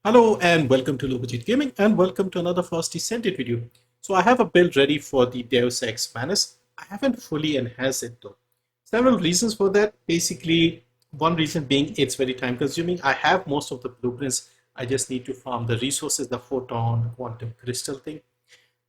Hello and welcome to Lobajit Gaming and welcome to another first Descendant video. So I have a build ready for the Deus Ex Manus. I haven't fully enhanced it though. Several reasons for that. Basically, one reason being it's very time consuming. I have most of the blueprints. I just need to farm the resources, the photon, quantum crystal thing.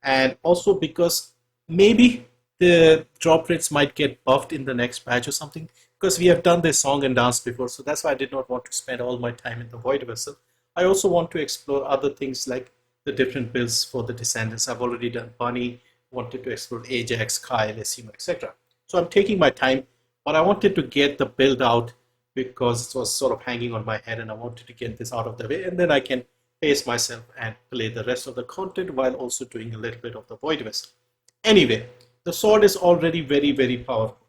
And also because maybe the drop rates might get buffed in the next patch or something, because we have done this song and dance before, so that's why I did not want to spend all my time in the void vessel. I also want to explore other things like the different builds for the Descendants. I've already done Bunny, wanted to explore Ajax, Kyle, Esimo, etc. So I'm taking my time, but I wanted to get the build out because it was sort of hanging on my head and I wanted to get this out of the way, and then I can pace myself and play the rest of the content while also doing a little bit of the void vessel. Anyway, the sword is already very powerful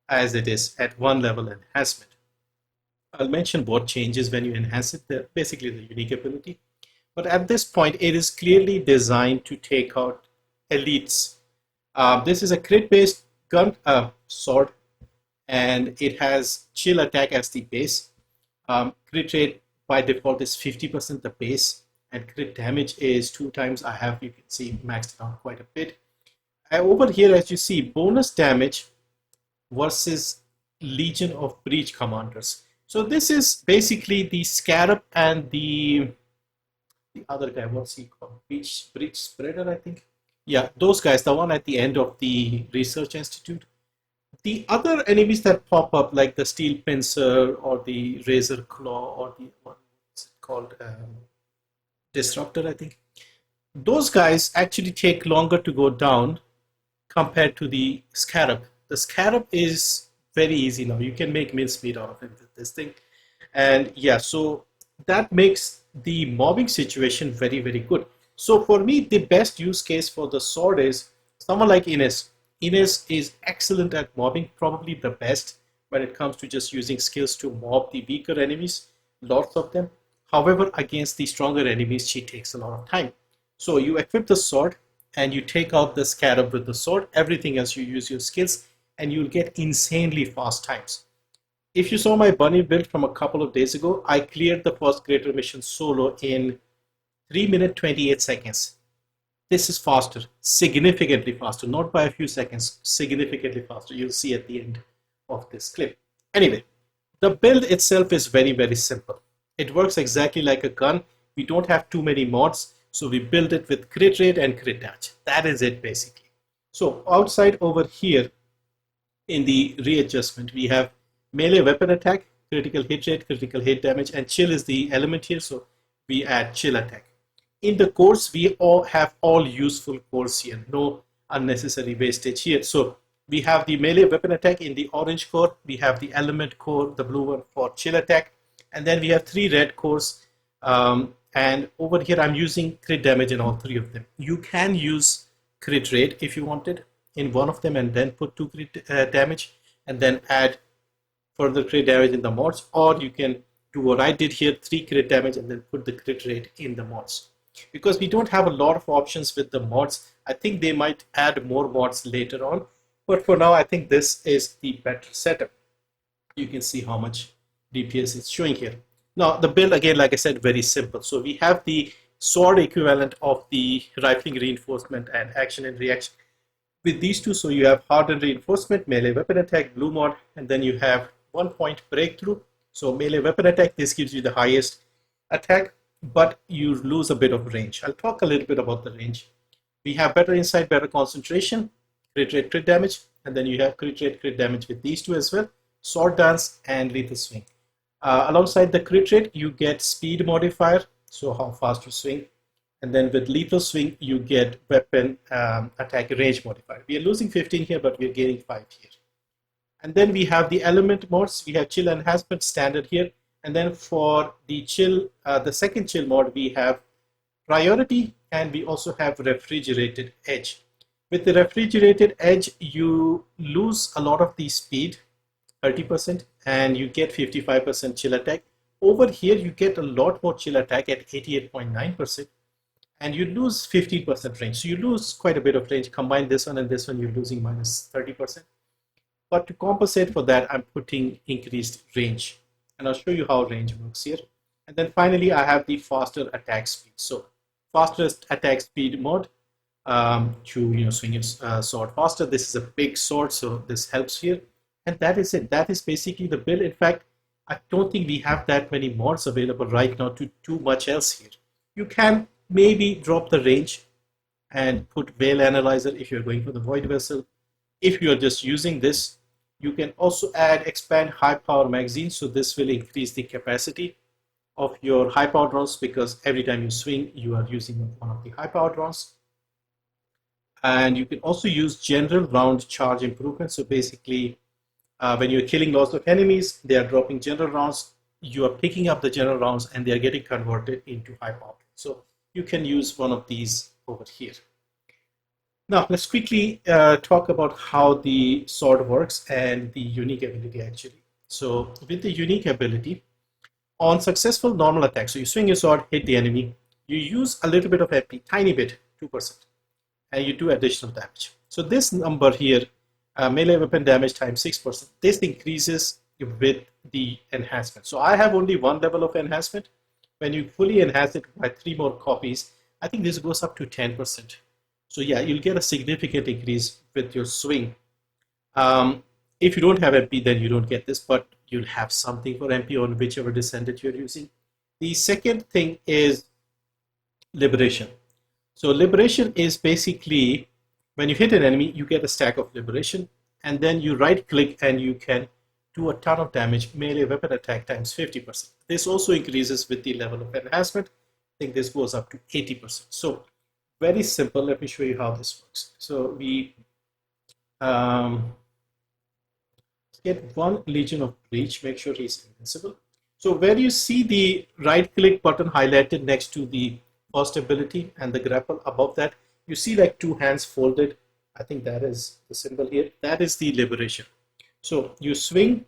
as it is at one level enhancement. I'll mention what changes when you enhance it, basically the unique ability. But at this point, it is clearly designed to take out elites. This is a crit-based gun sword, and it has chill attack as the base. Crit rate by default is 50% the base, and crit damage is 2 times. You can see, maxed out quite a bit. Over here, as you see, bonus damage versus Legion of Breach commanders. So this is basically the Scarab and the other guy, what's he called? Breach Spreader, I think. Yeah, those guys, the one at the end of the Research Institute. The other enemies that pop up, like the Steel Pincer or the Razor Claw or the what's it called, Disruptor, I think. Those guys actually take longer to go down compared to the Scarab. The Scarab is very easy now. You can make mincemeat out of it with this thing. And yeah, so that makes the mobbing situation very good. So for me, the best use case for the sword is someone like Ines. Ines is excellent at mobbing, probably the best when it comes to just using skills to mob the weaker enemies, lots of them. However, against the stronger enemies, she takes a lot of time. So you equip the sword and you take out the Scarab with the sword. Everything else you use your skills and you'll get insanely fast times. If you saw my bunny build from a couple of days ago, I cleared the first greater mission solo in 3 minutes 28 seconds. This is faster, significantly faster, not by a few seconds, significantly faster. You'll see at the end of this clip. Anyway, the build itself is very simple. It works exactly like a gun. We don't have too many mods, so we build it with crit rate and crit damage. That is it basically. So outside over here in the readjustment, we have melee weapon attack, critical hit rate, critical hit damage, and chill is the element here, so we add chill attack. In the cores, we all have all useful cores here, no unnecessary wastage here. So we have the melee weapon attack in the orange core, we have the element core, the blue one for chill attack, and then we have 3 red cores. And over here, I'm using crit damage in all 3 of them. You can use crit rate if you wanted in one of them and then put 2 crit damage and then add further crit damage in the mods, or you can do what I did here, 3 crit damage and then put the crit rate in the mods. Because we don't have a lot of options with the mods, I think they might add more mods later on, but for now I think this is the better setup. You can see how much DPS it's showing here. Now the build, again, like I said, very simple. So we have the sword equivalent of the rifling reinforcement and action and reaction with these two. So you have hardened reinforcement, melee weapon attack, blue mod, and then you have 1 point breakthrough. So melee weapon attack, this gives you the highest attack, but you lose a bit of range. I'll talk a little bit about the range. We have better insight, better concentration, crit rate, crit damage, and then you have crit rate, crit damage with these two as well, sword dance and lethal swing. Alongside the crit rate, you get speed modifier, so how fast you swing, and then with lethal swing, you get weapon attack range modifier. We are losing 15 here, but we are gaining 5 here. And then we have the element mods. We have chill enhancement standard here. And then for the chill, the second chill mod, we have priority, and we also have refrigerated edge. With the refrigerated edge, you lose a lot of the speed, 30%, and you get 55% chill attack. Over here, you get a lot more chill attack at 88.9%, and you lose 15% range. So you lose quite a bit of range. Combine this one and this one, you're losing minus 30%. But to compensate for that, I'm putting increased range. And I'll show you how range works here. And then finally, I have the faster attack speed. So fastest attack speed mode to swing your sword faster. This is a big sword, so this helps here. And that is it. That is basically the build. In fact, I don't think we have that many mods available right now to do much else here. You can maybe drop the range and put Veil Analyzer if you're going for the Void Vessel. If you're just using this, you can also expand high power magazine. So this will increase the capacity of your high power rounds, because every time you swing, you are using one of the high power rounds. And you can also use general round charge improvement. So basically, when you're killing lots of enemies, they are dropping general rounds. You are picking up the general rounds and they are getting converted into high power. So you can use one of these over here. Now, let's quickly talk about how the sword works and the unique ability actually. So with the unique ability, on successful normal attack, so you swing your sword, hit the enemy, you use a little bit of MP, tiny bit, 2%, and you do additional damage. So this number here, melee weapon damage times 6%, this increases with the enhancement. So I have only one level of enhancement. When you fully enhance it by 3 more copies, I think this goes up to 10%. So yeah, you'll get a significant increase with your swing. If you don't have MP, then you don't get this, but you'll have something for MP on whichever Descendant you're using. The second thing is Liberation. So Liberation is basically when you hit an enemy, you get a stack of Liberation, and then you right click and you can do a ton of damage, melee weapon attack times 50%. This also increases with the level of enhancement. I think this goes up to 80%. So very simple. Let me show you how this works. So we get one Legion of Breach, make sure he's invincible. So where you see the right click button highlighted next to the first ability and the grapple above that, you see like 2 hands folded. I think that is the symbol here. That is the Liberation. So you swing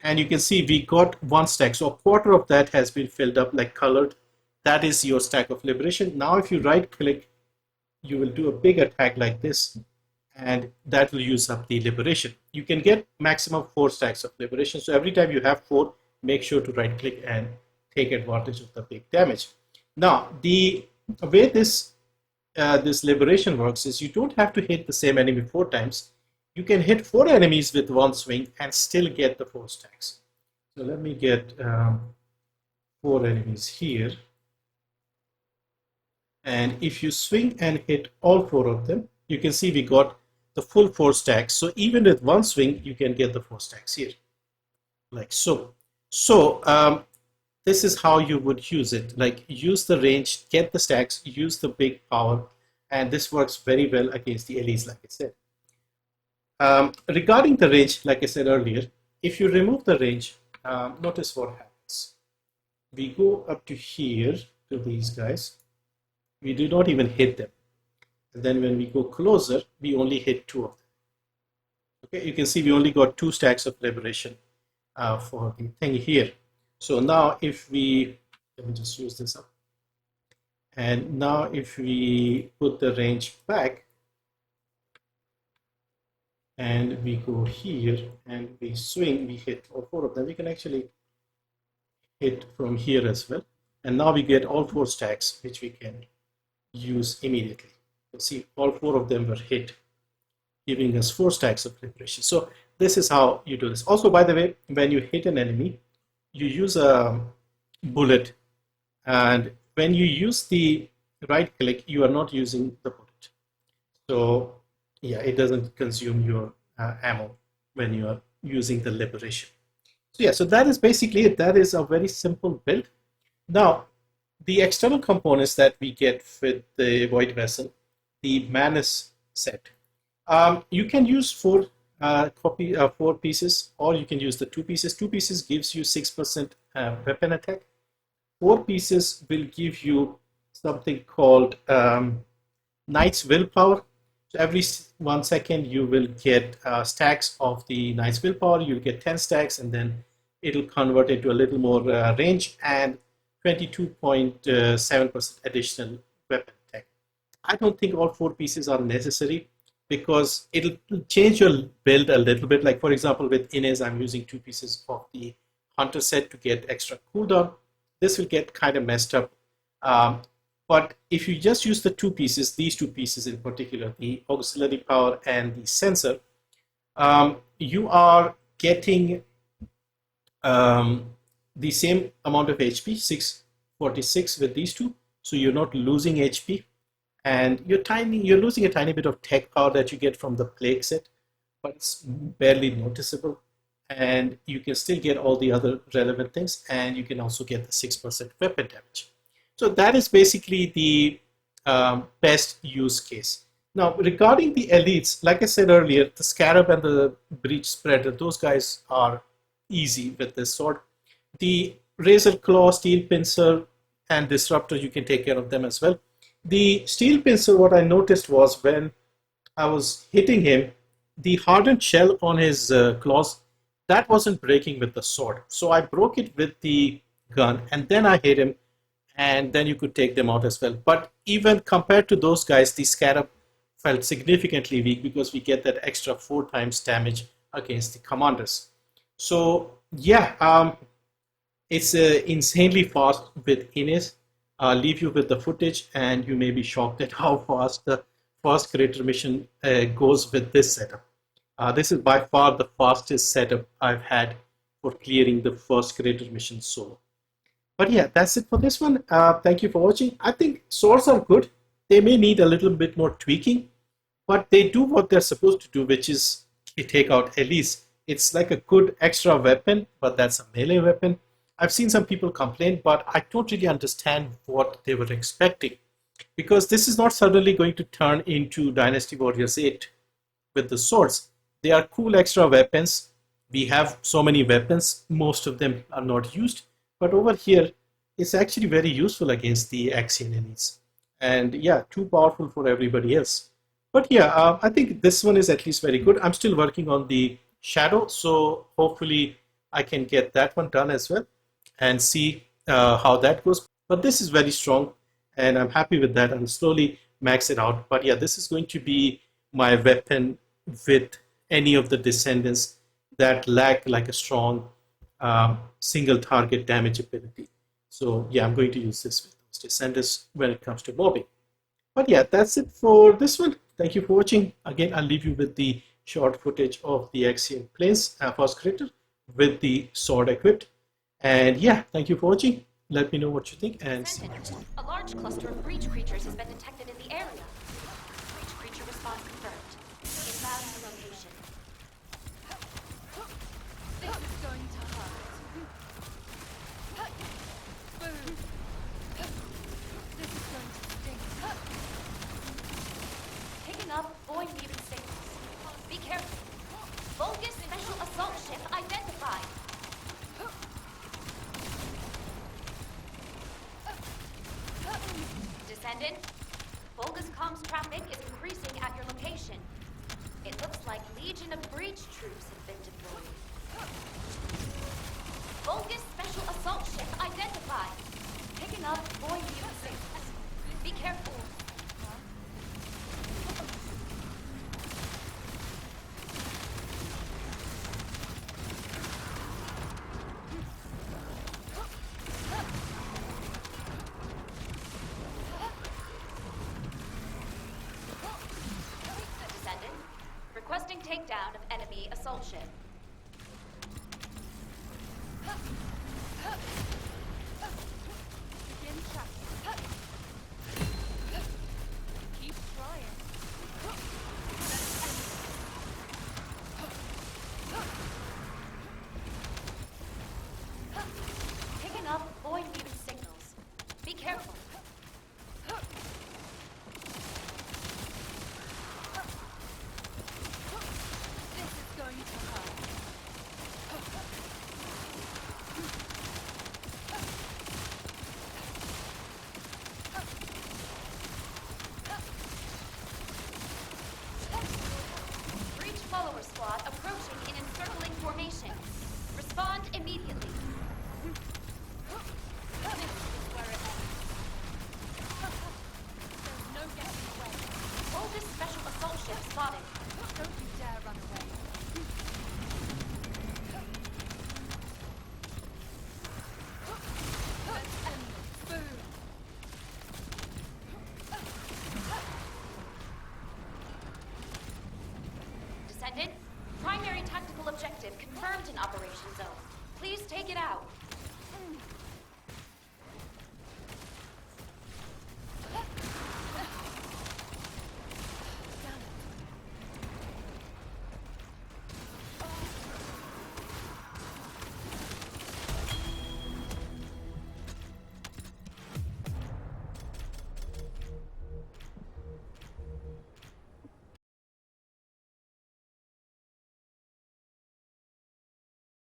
and you can see we got 1 stack. So a quarter of that has been filled up, like colored. That is your stack of Liberation. Now if you right click, you will do a big attack like this, and that will use up the Liberation. You can get maximum 4 stacks of Liberation. So every time you have 4, make sure to right click and take advantage of the big damage. Now, the way this Liberation works is you don't have to hit the same enemy 4 times. You can hit 4 enemies with 1 swing and still get the 4 stacks. So let me get 4 enemies here. And if you swing and hit all 4 of them, you can see we got the full 4 stacks. So even with 1 swing, you can get the 4 stacks here, like so. So this is how you would use it. Like use the range, get the stacks, use the big power, and this works very well against the elites, like I said. Regarding the range, like I said earlier, if you remove the range, notice what happens. We go up to here to these guys. We do not even hit them. And then when we go closer, we only hit 2 of them. Okay, you can see we only got 2 stacks of Liberation for the thing here. So now if we, let me just use this up. And now if we put the range back and we go here and we swing, we hit all 4 of them. We can actually hit from here as well. And now we get all 4 stacks, which we can use immediately. You see all 4 of them were hit, giving us 4 stacks of Liberation. So this is how you do this. Also, by the way, when you hit an enemy, you use a bullet, and when you use the right click, you are not using the bullet. So yeah, it doesn't consume your ammo when you are using the Liberation. So yeah, so that is basically it. That is a very simple build. Now, the external components that we get with the Void Vessel, the Manus set, you can use 4 pieces, or you can use the 2 pieces. 2 pieces gives you 6% weapon attack. 4 pieces will give you something called Knight's Willpower. So every 1 second you will get stacks of the Knight's Willpower. You'll get 10 stacks, and then it'll convert into a little more range and 22.7% additional weapon attack. I don't think all 4 pieces are necessary because it'll change your build a little bit. Like for example, with Inez, I'm using 2 pieces of the Hunter set to get extra cooldown, this will get kind of messed up. But if you just use the two pieces, these two pieces in particular, the auxiliary power and the sensor, you are getting the same amount of HP, 646 with these two. So you're not losing HP, and you're losing a tiny bit of tech power that you get from the plague set, but it's barely noticeable. And you can still get all the other relevant things, and you can also get the 6% weapon damage. So that is basically the best use case. Now, regarding the elites, like I said earlier, the Scarab and the Breach Spreader, those guys are easy with this sword. The Razor Claw, Steel Pincer, and Disruptor, you can take care of them as well. The Steel Pincer, what I noticed was when I was hitting him, the hardened shell on his claws, that wasn't breaking with the sword. So I broke it with the gun, and then I hit him, and then you could take them out as well. But even compared to those guys, the Scarab felt significantly weak because we get that extra 4 times damage against the commanders. So yeah, it's insanely fast with Ines. I'll leave you with the footage, and you may be shocked at how fast the first creator mission goes with this setup. This is by far the fastest setup I've had for clearing the first creator mission solo. But yeah, that's it for this one. Thank you for watching. I think swords are good. They may need a little bit more tweaking, but they do what they're supposed to do, which is take out Elise. It's like a good extra weapon, but that's a melee weapon. I've seen some people complain, but I don't really understand what they were expecting, because this is not suddenly going to turn into Dynasty Warriors 8 with the swords. They are cool extra weapons. We have so many weapons, most of them are not used, but over here it's actually very useful against the Axian elites. And yeah, too powerful for everybody else. But yeah, I think this one is at least very good. I'm still working on the Shadow, so hopefully I can get that one done as well and see how that goes. But this is very strong, and I'm happy with that. I'll slowly max it out. But yeah, this is going to be my weapon with any of the Descendants that lack like a strong single target damage ability. So yeah, I'm going to use this with those Descendants when it comes to mobbing. But yeah, that's it for this one. Thank you for watching. Again, I'll leave you with the short footage of the Axian Plains first creator with the sword equipped. And yeah, thank you for watching. Let me know what you think, and see you next time. A large cluster of breach creatures has been detected in the area. Breach creature response confirmed. Inbound to location. This is going to hurt. Boom. This is going to sting. Picking up void mutant signals. Be careful. Vulgus special assault ship identified. Descendant, Vulgus comms traffic is increasing at your location. It looks like Legion of Breach troops have been deployed. Vulgus special assault ship identified. Picking up void mutant signals. Be careful. Requesting takedown of enemy assault ship. Begin tracking. Keep trying. Picking up void mutant signals. Be careful. This is going to hurt. Breach follower squad approaching in encircling formation. Respond immediately. This is where it ends. active confirmed in Operation Zone. Please take it out.